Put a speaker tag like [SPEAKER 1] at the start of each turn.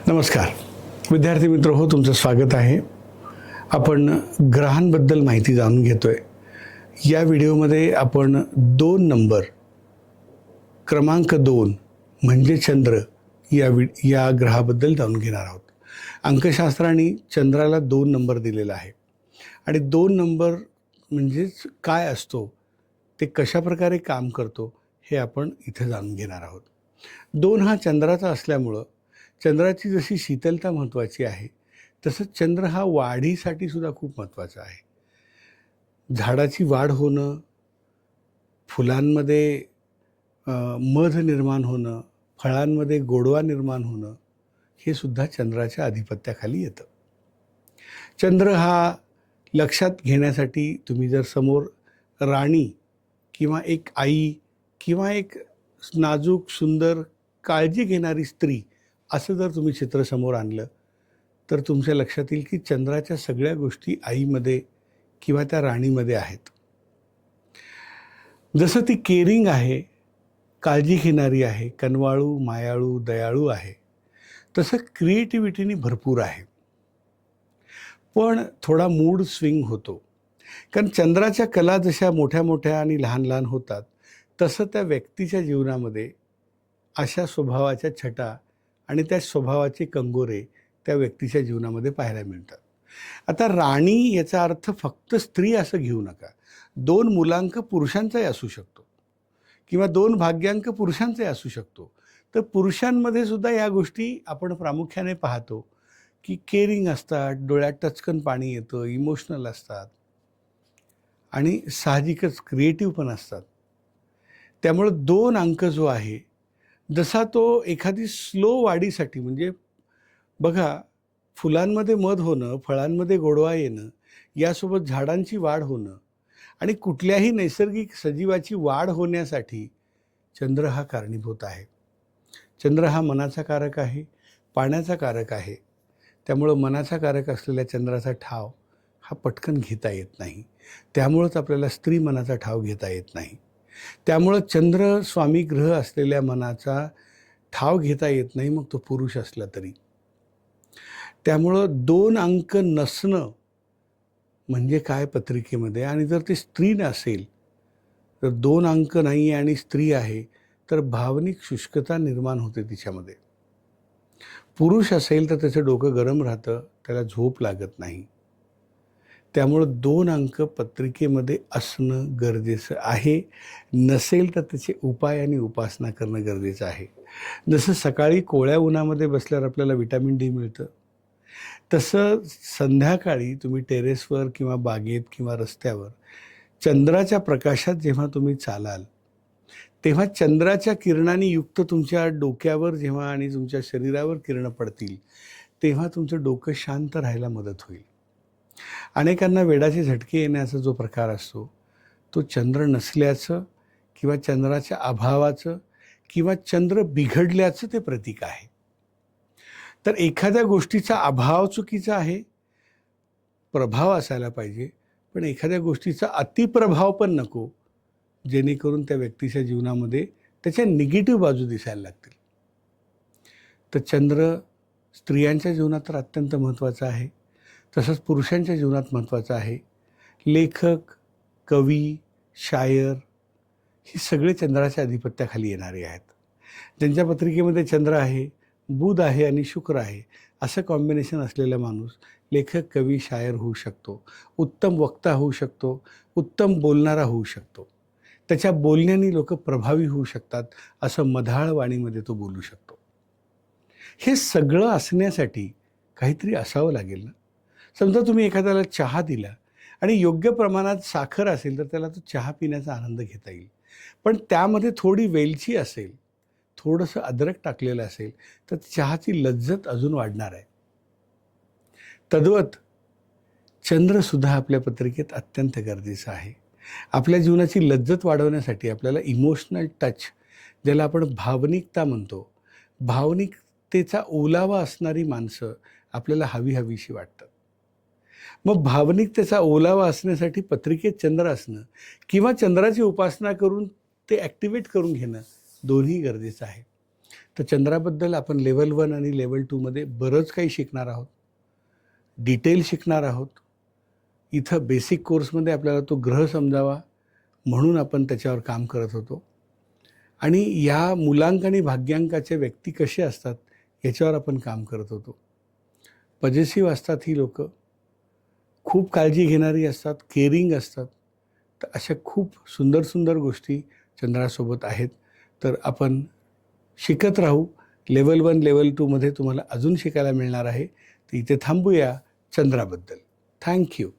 [SPEAKER 1] नमस्कार विद्यार्थी मित्र हो, तुमचं स्वागत आहे. आपण ग्रहांबद्दल माहिती जाणून घेतोय. या व्हिडिओमध्ये आपण 2 नंबर क्रमांक 2 म्हणजे चंद्र या ग्रहाबद्दल जाणून घेणार आहोत. अंकशास्त्राने चंद्राला 2 नंबर दिलेला आहे आणि 2 नंबर म्हणजेच काय असतो, ते कशा प्रकारे काम करतो हे आपण इथे जाणून घेणार आहोत. 2 हा चंद्राचा असल्यामुळं चंद्राची जशी शीतलता महत्त्वाची आहे, तसंच चंद्र हा वाढीसाठी सुद्धा खूप महत्त्वाचा आहे. झाडाची वाढ होणं, फुलांमध्ये मध निर्माण होणं, फळांमध्ये गोडवा निर्माण होणं, हे सुद्धा चंद्राच्या अधिपत्याखाली येतं. चंद्र हा लक्षात घेण्यासाठी तुम्ही जर समोर राणी किंवा एक आई किंवा एक नाजूक सुंदर काळजी घेणारी स्त्री असं जर तुम्ही चित्र समोर आणलं तर तुमच्या लक्षात येईल की चंद्राच्या सगळ्या गोष्टी आईमध्ये किंवा त्या राणीमध्ये आहेत. जसं ती केअरिंग आहे, काळजी घेणारी आहे, कनवाळू, मायाळू, दयाळू आहे, तसं क्रिएटिव्हिटीनी भरपूर आहे. पण थोडा मूड स्विंग होतो, कारण चंद्राच्या कला जशा मोठ्या मोठ्या आणि लहान लहान होतात, तसं त्या व्यक्तीच्या जीवनामध्ये अशा स्वभावाच्या छटा आणि त्या स्वभावाचे कंगोरे त्या व्यक्तीच्या जीवनामध्ये पाहायला मिळतात. आता राणी याचा अर्थ फक्त स्त्री असं घेऊ नका. 2 मूलांक पुरुषांचाही असू शकतो किंवा 2 भाग्यांक पुरुषांचाही असू शकतो. तर पुरुषांमध्ये सुद्धा या गोष्टी आपण प्रामुख्याने पाहतो की केअरिंग असतात, डोळ्यात टचकन पाणी येतं, इमोशनल असतात आणि साहजिकच क्रिएटिव्ह पण असतात. त्यामुळं 2 अंक जो आहे, जसा तो एखादी स्लो वाढीसाठी, म्हणजे बघा, फुलांमध्ये मध होणं, फळांमध्ये गोडवा येणं, यासोबत झाडांची वाढ होणं आणि कुठल्याही नैसर्गिक सजीवाची वाढ होण्यासाठी चंद्र हा कारणीभूत आहे. चंद्र हा मनाचा कारक आहे, पाण्याचा कारक आहे. त्यामुळं मनाचा कारक असलेल्या चंद्राचा ठाव हा पटकन घेता येत नाही. त्यामुळंच आपल्याला स्त्री मनाचा ठाव घेता येत नाही. त्यामुळं चंद्र स्वामी ग्रह असलेल्या मनाचा ठाव घेता येत नाही, मग तो पुरुष असला तरी. त्यामुळं 2 अंक नसणं म्हणजे काय पत्रिकेमध्ये, आणि जर ती स्त्री नसेल, तर 2 अंक नाही आहे आणि स्त्री आहे, तर भावनिक शुष्कता निर्माण होते तिच्यामध्ये. पुरुष असेल तर त्याचं डोकं गरम राहतं, त्याला झोप लागत नाही. त्यामुळं 2 अंक पत्रिकेमध्ये असणं गरजेचं आहे. नसेल तर त्याचे उपाय आणि उपासना करणं गरजेचं आहे. जसं सकाळी कोवळ्या उन्हामध्ये बसल्यावर आपल्याला विटॅमिन डी मिळतं, तसं संध्याकाळी तुम्ही टेरेसवर किंवा बागेत किंवा रस्त्यावर चंद्राच्या प्रकाशात जेव्हा तुम्ही चालाल, तेव्हा चंद्राच्या किरणांनी युक्त तुमच्या डोक्यावर जेव्हा आणि तुमच्या शरीरावर किरणं पडतील, तेव्हा तुमचं डोकं शांत राहायला मदत होईल. अनेकांना वेडाचे झटके येण्याचा जो प्रकार असतो, तो चंद्र नसल्याचं किंवा चंद्राच्या अभावाचं किंवा चंद्र बिघडल्याचं ते प्रतीक आहे. तर एखाद्या गोष्टीचा अभाव चुकीचा आहे, प्रभाव असायला पाहिजे, पण एखाद्या गोष्टीचा अतिप्रभाव पण नको, जेणेकरून त्या व्यक्तीच्या जीवनामध्ये त्याच्या निगेटिव्ह बाजू दिसायला लागतील. तर चंद्र स्त्रियांच्या जीवनात तर अत्यंत महत्त्वाचा आहे, तसंच पुरुषांच्या जीवनात महत्त्वाचं आहे. लेखक, कवी, शायर हे सगळे चंद्राच्या अधिपत्याखाली येणारे आहेत. ज्यांच्या पत्रिकेमध्ये चंद्र आहे, बुध आहे आणि शुक्र आहे, असं कॉम्बिनेशन असलेला माणूस लेखक, कवी, शायर होऊ शकतो, उत्तम वक्ता होऊ शकतो, उत्तम बोलणारा होऊ शकतो. त्याच्या बोलण्याने लोक प्रभावी होऊ शकतात, असं मधाळ वाणीमध्ये तो बोलू शकतो. हे सगळं असण्यासाठी काहीतरी असावं लागेल ना. समजा तुम्ही एखाद्याला चहा दिला आणि योग्य प्रमाणात साखर असेल तर त्याला तो चहा पिण्याचा आनंद घेता येईल. पण त्यामध्ये थोडी वेलची असेल, थोडंसं अद्रक टाकलेलं असेल, तर चहाची लज्जत अजून वाढणार आहे. तद्वत चंद्रसुद्धा आपल्या पत्रिकेत अत्यंत गरजेचं आहे. आपल्या जीवनाची लज्जत वाढवण्यासाठी आपल्याला इमोशनल टच, ज्याला आपण भावनिकता म्हणतो, भावनिकतेचा ओलावा असणारी माणसं आपल्याला हवीशी वाटतात. मग भावनिकतेचा ओलावा असण्यासाठी पत्रिकेत चंद्र असणं किंवा चंद्राची उपासना करून ते ॲक्टिवेट करून घेणं दोन्ही गरजेचं आहे. तर चंद्राबद्दल आपण लेवल 1 आणि लेवल 2मध्ये बरंच काही शिकणार आहोत. डिटेल शिकणार आहोत. इथं बेसिक कोर्समध्ये आपल्याला तो ग्रह समजावा म्हणून आपण त्याच्यावर काम करत होतो. आणि या मूलांक आणि भाग्यांकाचे व्यक्ती कसे असतात याच्यावर आपण काम करत होतो. पॉझिटिव्ह असतात ही लोकं, खूप काळजी घेणारी असतात, केअरिंग असतात. तर अशा खूप सुंदर सुंदर गोष्टी चंद्रासोबत आहेत. तर आपण शिकत राहू. लेवल 1 लेवल 2मध्ये तुम्हाला अजून शिकायला मिळणार आहे. तर इथे थांबूया चंद्राबद्दल. Thank you.